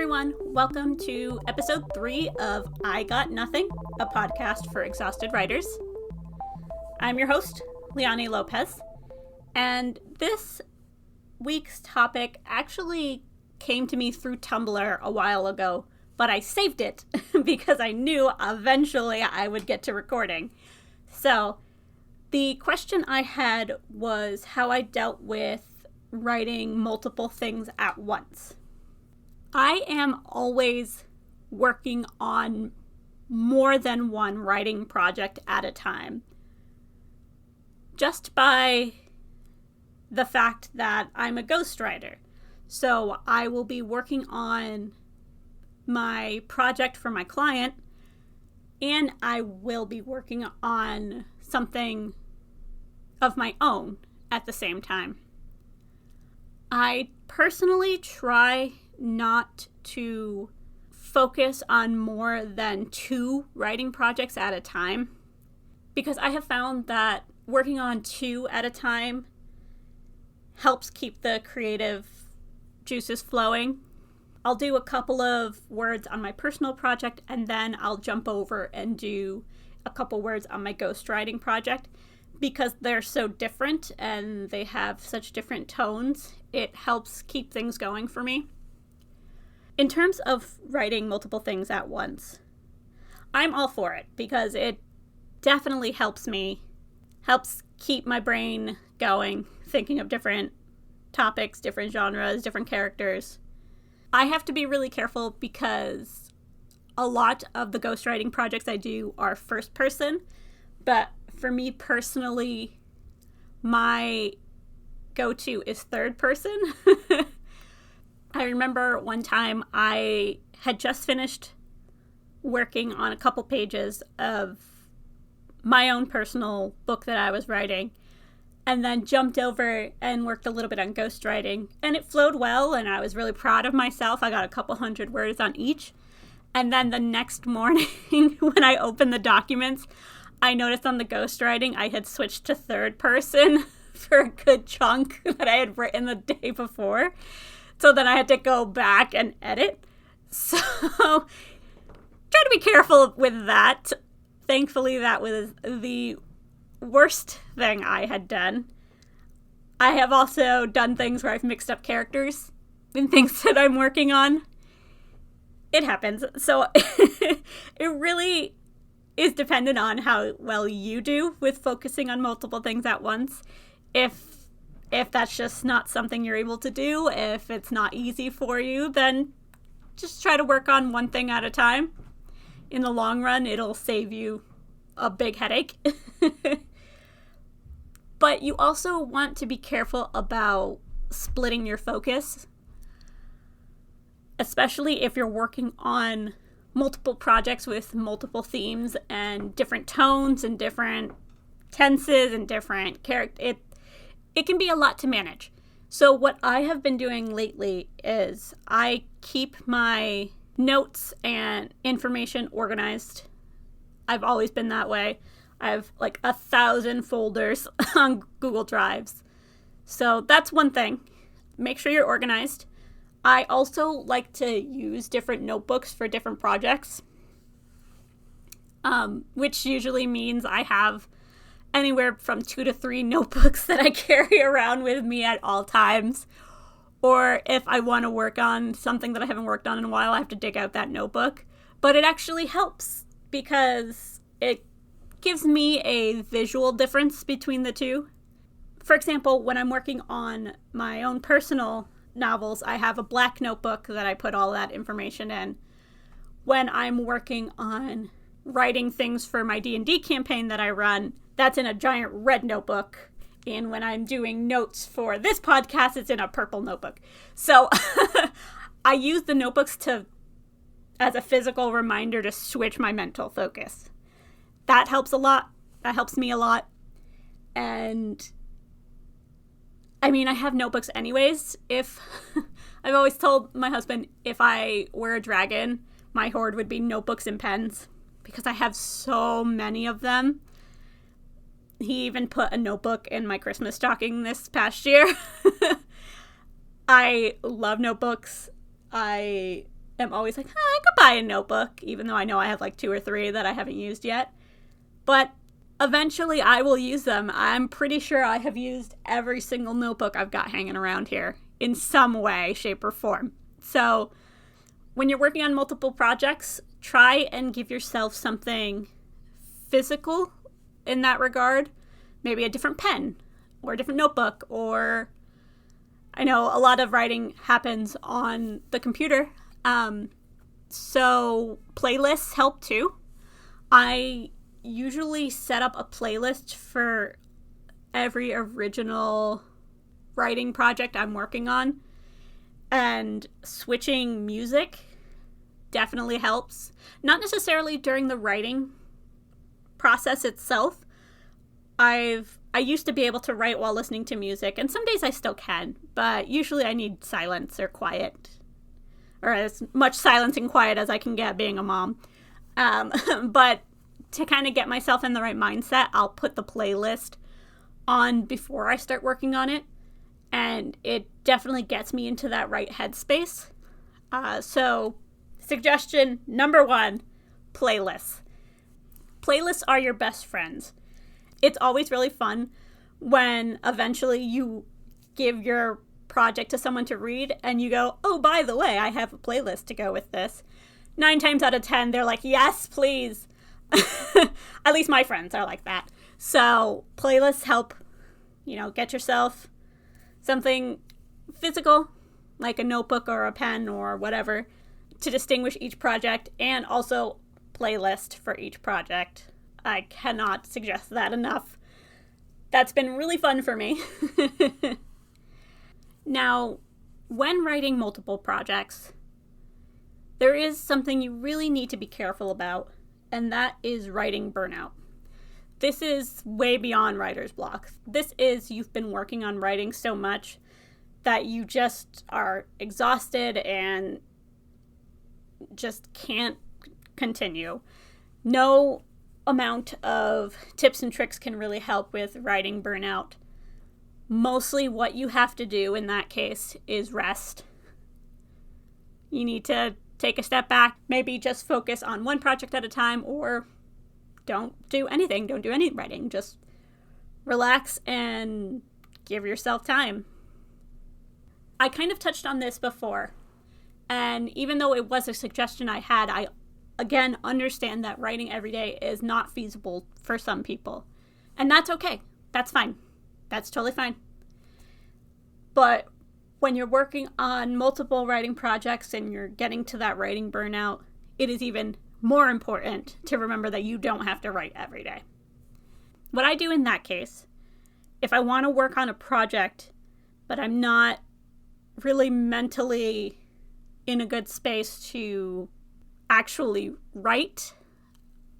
everyone. Welcome to episode 3 of I Got Nothing, a podcast for exhausted writers. I'm your host, Leani Lopez, and this week's topic actually came to me through Tumblr a while ago, but I saved it because I knew eventually I would get to recording. So, the question I had was how I dealt with writing multiple things at once. I am always working on more than one writing project at a time. Just by the fact that I'm a ghostwriter. So I will be working on my project for my client, and I will be working on something of my own at the same time. I personally try not to focus on more than 2 writing projects at a time, because I have found that working on 2 at a time helps keep the creative juices flowing. I'll do a couple of words on my personal project, and then I'll jump over and do a couple words on my ghostwriting project. Because they're so different and they have such different tones, it helps keep things going for me. In terms of writing multiple things at once, I'm all for it because it definitely helps keep my brain going, thinking of different topics, different genres, different characters. I have to be really careful because a lot of the ghostwriting projects I do are first person, but for me personally, my go-to is third person. I remember one time I had just finished working on a couple pages of my own personal book that I was writing, and then jumped over and worked a little bit on ghostwriting, and it flowed well, and I was really proud of myself. I got a couple hundred words on each, and then the next morning when I opened the documents, I noticed on the ghostwriting I had switched to third person for a good chunk that I had written the day before. So then I had to go back and edit. So try to be careful with that. Thankfully, that was the worst thing I had done. I have also done things where I've mixed up characters in things that I'm working on. It happens. So it really is dependent on how well you do with focusing on multiple things at once. If that's just not something you're able to do, if it's not easy for you, then just try to work on one thing at a time. In the long run, it'll save you a big headache. But you also want to be careful about splitting your focus, especially if you're working on multiple projects with multiple themes and different tones and different tenses and different character. It can be a lot to manage. So what I have been doing lately is I keep my notes and information organized. I've always been that way. I have like 1,000 folders on Google Drives. So that's one thing. Make sure you're organized. I also like to use different notebooks for different projects, which usually means I have anywhere from 2 to 3 notebooks that I carry around with me at all times. Or if I want to work on something that I haven't worked on in a while, I have to dig out that notebook. But it actually helps because it gives me a visual difference between the two. For example, when I'm working on my own personal novels, I have a black notebook that I put all that information in. When I'm working on writing things for my D&D campaign that I run, that's in a giant red notebook. And when I'm doing notes for this podcast, it's in a purple notebook. So I use the notebooks as a physical reminder to switch my mental focus. That helps a lot. That helps me a lot. And I mean, I have notebooks anyways. I've always told my husband if I were a dragon, my hoard would be notebooks and pens because I have so many of them. He even put a notebook in my Christmas stocking this past year. I love notebooks. I am always like, I could buy a notebook, even though I know I have like 2 or 3 that I haven't used yet. But eventually I will use them. I'm pretty sure I have used every single notebook I've got hanging around here in some way, shape, or form. So when you're working on multiple projects, try and give yourself something physical in that regard. Maybe a different pen or a different notebook, or I know a lot of writing happens on the computer. So playlists help too. I usually set up a playlist for every original writing project I'm working on, and switching music definitely helps. Not necessarily during the writing process itself. I used to be able to write while listening to music, and some days I still can, but usually I need silence or quiet, or as much silence and quiet as I can get being a mom. But to kind of get myself in the right mindset, I'll put the playlist on before I start working on it, and it definitely gets me into that right headspace. So suggestion number 1, playlists. Playlists are your best friends. It's always really fun when eventually you give your project to someone to read and you go, oh, by the way, I have a playlist to go with this. 9 times out of 10, they're like, yes, please. At least my friends are like that. So playlists help, get yourself something physical, like a notebook or a pen or whatever, to distinguish each project, and also playlist for each project. I cannot suggest that enough. That's been really fun for me. Now, when writing multiple projects, there is something you really need to be careful about, and that is writing burnout. This is way beyond writer's block. This is you've been working on writing so much that you just are exhausted and just can't continue. No amount of tips and tricks can really help with writing burnout. Mostly what you have to do in that case is rest. You need to take a step back, maybe just focus on one project at a time, or don't do anything. Don't do any writing. Just relax and give yourself time. I kind of touched on this before, and even though it was a suggestion I had, I again understand that writing every day is not feasible for some people. And that's okay. That's fine. That's totally fine. But when you're working on multiple writing projects and you're getting to that writing burnout, it is even more important to remember that you don't have to write every day. What I do in that case, if I want to work on a project, but I'm not really mentally in a good space to actually write,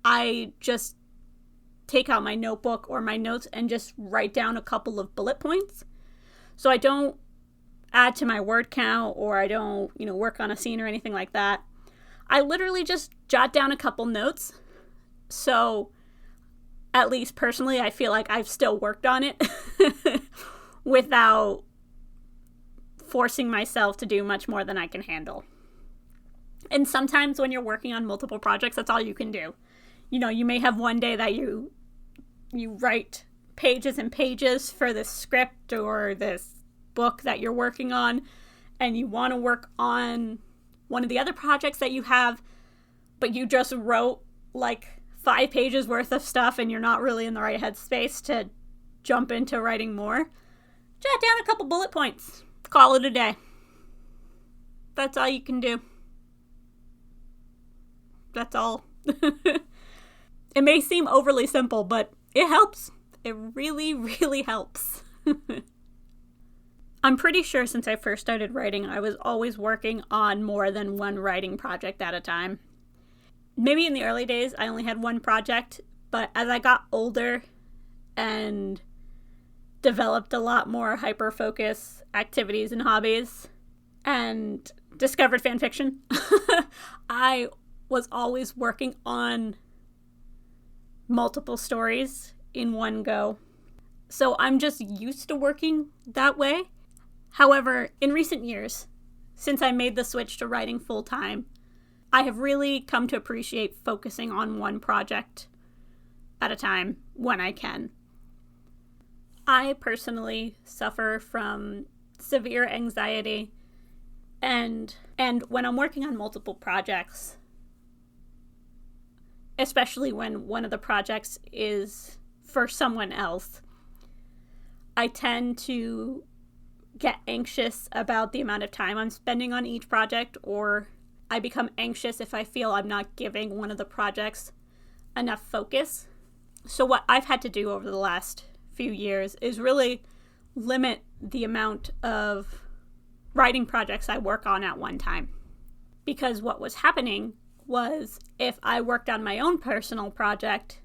I just take out my notebook or my notes and just write down a couple of bullet points. So I don't add to my word count, or I don't, work on a scene or anything like that. I literally just jot down a couple notes. So at least personally, I feel like I've still worked on it without forcing myself to do much more than I can handle. And sometimes when you're working on multiple projects, that's all you can do. You may have one day that you write pages and pages for this script or this book that you're working on, and you want to work on one of the other projects that you have, but you just wrote like 5 pages worth of stuff and you're not really in the right headspace to jump into writing more. Jot down a couple bullet points. Call it a day. That's all you can do. That's all. It may seem overly simple, but it helps. It really, really helps. I'm pretty sure since I first started writing, I was always working on more than one writing project at a time. Maybe in the early days, I only had one project, but as I got older and developed a lot more hyper-focus activities and hobbies and discovered fan fiction, I was always working on multiple stories in one go. So I'm just used to working that way. However, in recent years, since I made the switch to writing full time, I have really come to appreciate focusing on one project at a time when I can. I personally suffer from severe anxiety, and when I'm working on multiple projects, especially when one of the projects is for someone else, I tend to get anxious about the amount of time I'm spending on each project, or I become anxious if I feel I'm not giving one of the projects enough focus. So what I've had to do over the last few years is really limit the amount of writing projects I work on at one time. Because what was happening was, if I worked on my own personal project,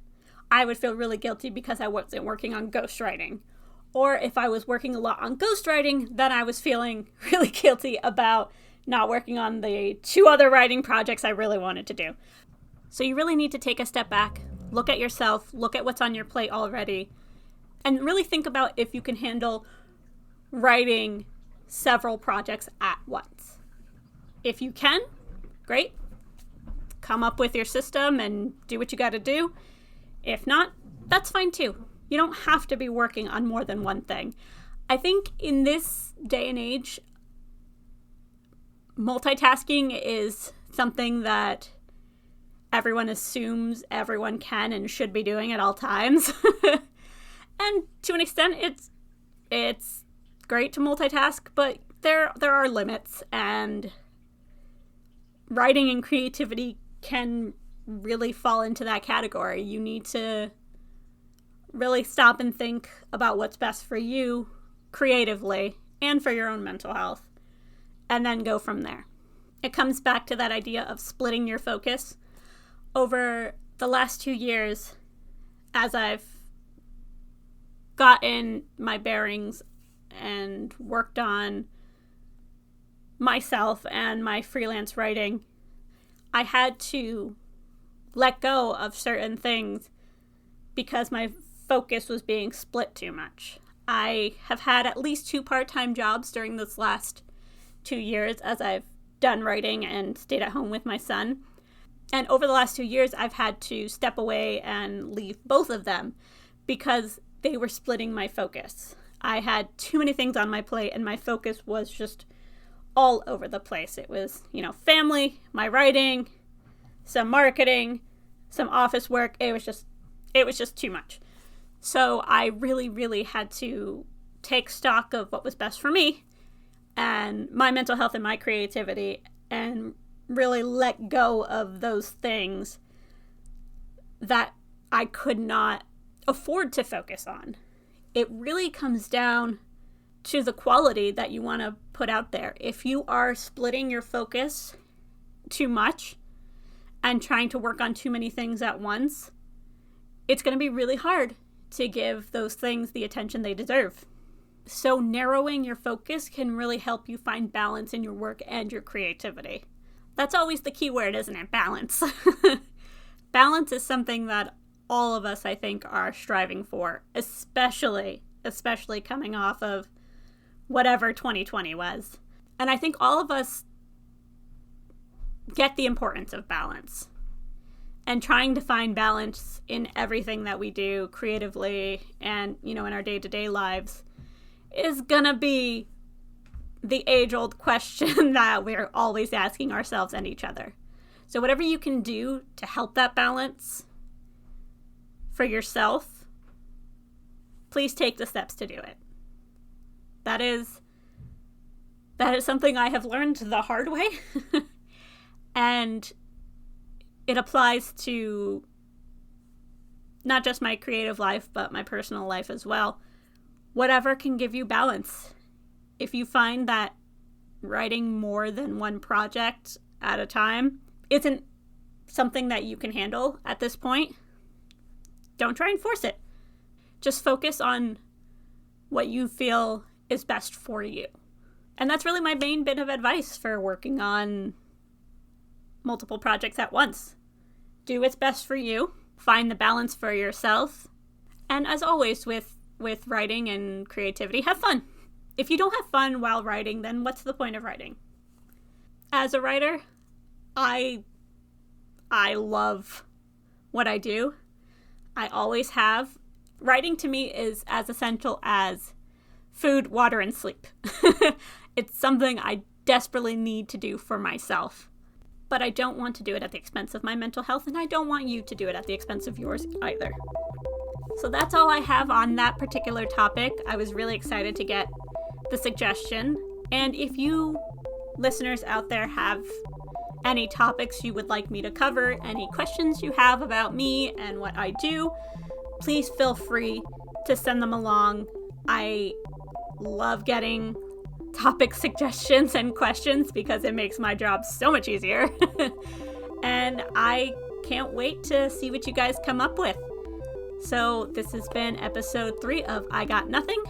I would feel really guilty because I wasn't working on ghostwriting. Or if I was working a lot on ghostwriting, then I was feeling really guilty about not working on the 2 other writing projects I really wanted to do. So you really need to take a step back, look at yourself, look at what's on your plate already, and really think about if you can handle writing several projects at once. If you can, great. Come up with your system and do what you got to do. If not, that's fine too. You don't have to be working on more than one thing. I think in this day and age, multitasking is something that everyone assumes everyone can and should be doing at all times. And to an extent, it's great to multitask, but there are limits, and writing and creativity can really fall into that category. You need to really stop and think about what's best for you creatively and for your own mental health, and then go from there. It comes back to that idea of splitting your focus. Over the last 2 years, as I've gotten my bearings and worked on myself and my freelance writing, I had to let go of certain things because my focus was being split too much. I have had at least 2 part-time jobs during this last 2 years as I've done writing and stayed at home with my son. And over the last 2 years, I've had to step away and leave both of them because they were splitting my focus. I had too many things on my plate, and my focus was just all over the place. It was, family, my writing, some marketing, some office work. It was just too much. So I really, really had to take stock of what was best for me and my mental health and my creativity, and really let go of those things that I could not afford to focus on. It really comes down to the quality that you want to put out there. If you are splitting your focus too much and trying to work on too many things at once, it's going to be really hard to give those things the attention they deserve. So narrowing your focus can really help you find balance in your work and your creativity. That's always the key word, isn't it? Balance. Balance is something that all of us, I think, are striving for, especially coming off of whatever 2020 was. And I think all of us get the importance of balance, and trying to find balance in everything that we do creatively and, in our day-to-day lives is gonna be the age-old question that we're always asking ourselves and each other. So whatever you can do to help that balance for yourself, please take the steps to do it. That is something I have learned the hard way. And it applies to not just my creative life, but my personal life as well. Whatever can give you balance. If you find that writing more than one project at a time isn't something that you can handle at this point, don't try and force it. Just focus on what you feel is best for you. And that's really my main bit of advice for working on multiple projects at once. Do what's best for you. Find the balance for yourself. And as always with writing and creativity, have fun. If you don't have fun while writing, then what's the point of writing? as a writer. I love what I do. I always have. Writing to me is as essential as food, water, and sleep. It's something I desperately need to do for myself. But I don't want to do it at the expense of my mental health, and I don't want you to do it at the expense of yours either. So that's all I have on that particular topic. I was really excited to get the suggestion. And if you listeners out there have any topics you would like me to cover, any questions you have about me and what I do, please feel free to send them along. I love getting topic suggestions and questions because it makes my job so much easier. And I can't wait to see what you guys come up with. So this has been episode 3 of I Got Nothing,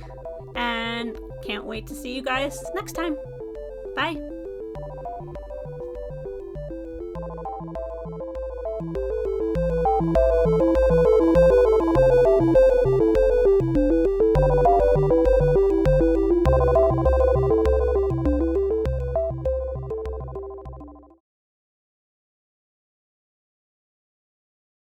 and can't wait to see you guys next time. Bye.